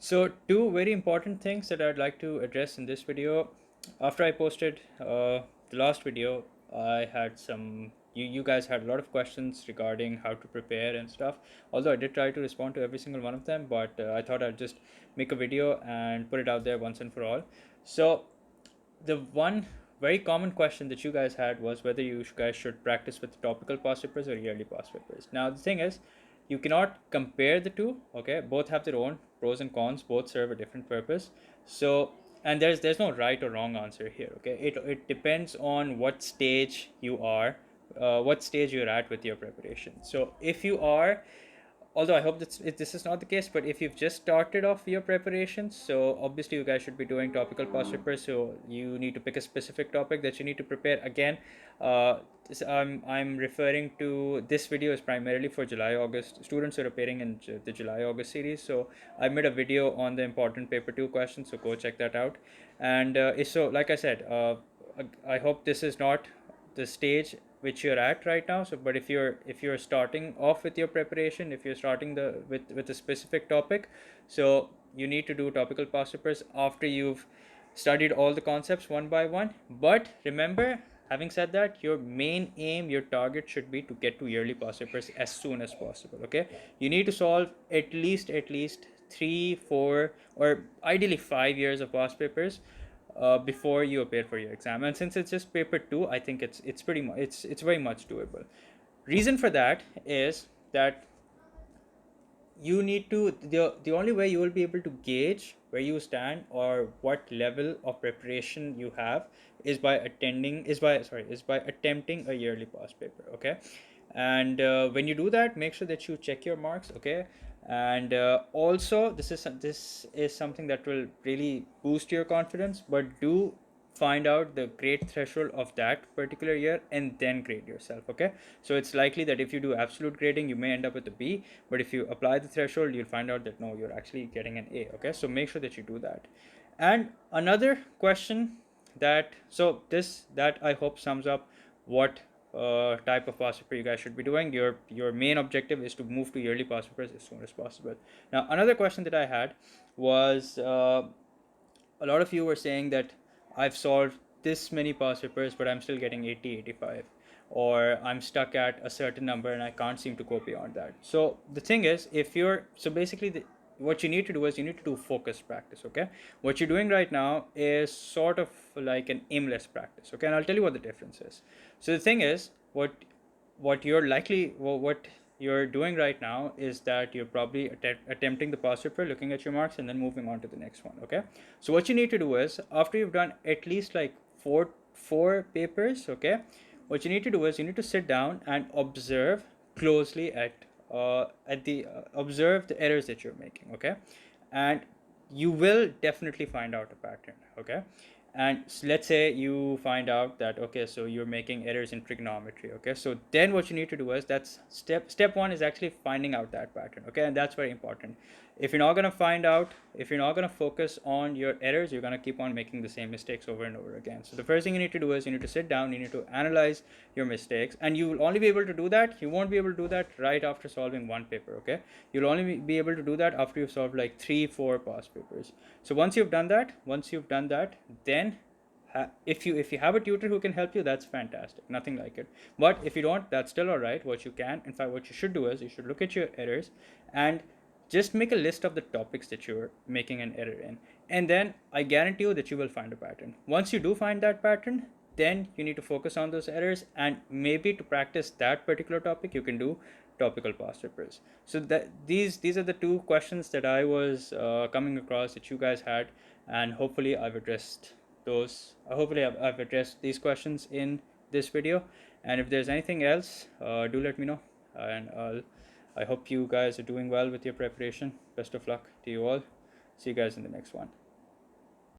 So two very important things that I'd like to address in this video. After I posted the last video, I had you guys had a lot of questions regarding how to prepare and stuff. Although I did try to respond to every single one of them, but I thought I'd just make a video and put it out there once and for all. So the one very common question that you guys had was whether you guys should practice with topical past papers or yearly past papers. Now the thing is, you cannot compare the two. Okay, both have their own pros and cons. Both serve a different purpose. So and there's no right or wrong answer here. Okay, it depends on what stage you are, what stage you're at with your preparation. So if you are, although I hope this is not the case, but if you've just started off your preparations, so obviously you guys should be doing topical past papers. So you need to pick a specific topic that you need to prepare. Again, I'm referring to this video is primarily for July August students who are appearing in the July August series. So I made a video on the important paper 2 questions, so go check that out. And so like I said, I hope this is not the stage which you're at right now. So but if you're starting off with your preparation, if you're starting with a specific topic, so you need to do topical past papers after you've studied all the concepts one by one. But remember, having said that, your main aim, your target should be to get to yearly past papers as soon as possible. Okay, you need to solve at least 3 4 or ideally 5 years of past papers before you appear for your exam. And since it's just paper 2, I think it's pretty much it's very much doable. Reason for that is that you need to the only way you will be able to gauge where you stand or what level of preparation you have is by attempting a yearly past paper. Okay, and when you do that, make sure that you check your marks. Okay, and also this is something that will really boost your confidence, but do find out the grade threshold of that particular year and then grade yourself. Okay, so it's likely that if you do absolute grading, you may end up with a B, but if you apply the threshold, you'll find out that no, you're actually getting an A. Okay, so make sure that you do that. And another question that I hope sums up what type of past paper you guys should be doing. Your main objective is to move to yearly past papers as soon as possible. Now another question that I had was a lot of you were saying that I've solved this many past papers, but I'm still getting 80, 85, or I'm stuck at a certain number and I can't seem to go beyond that. So the thing is, what you need to do is you need to do focused practice. Okay, what you're doing right now is sort of like an aimless practice. Okay, and I'll tell you what the difference is. So the thing is, what you're doing right now is that you're probably attempting the past paper, looking at your marks, and then moving on to the next one. Okay, so what you need to do is, after you've done at least like four papers, okay, what you need to do is you need to sit down and observe closely observe the errors that you're making. Okay, and you will definitely find out a pattern. Okay, and let's say you find out that okay, so you're making errors in trigonometry. Okay, so then what you need to do is, that's step one is actually finding out that pattern. Okay, and that's very important. If you're not going to focus on your errors, you're going to keep on making the same mistakes over and over again. So the first thing you need to do is you need to sit down, you need to analyze your mistakes, and you will only be able to do that, you won't be able to do that right after solving one paper. Okay, you'll only be able to do that after you've solved like 3 4 past papers. So once you've done that, then if you have a tutor who can help you, that's fantastic, nothing like it. But if you don't, that's still all right. What you should do is you should look at your errors and just make a list of the topics that you're making an error in, and then I guarantee you that you will find a pattern. Once you do find that pattern, then you need to focus on those errors, and maybe to practice that particular topic you can do topical past papers. So that these are the two questions that I was coming across that you guys had, and hopefully I've addressed these questions in this video. And if there's anything else, do let me know, and I hope you guys are doing well with your preparation. Best of luck to you all. See you guys in the next one.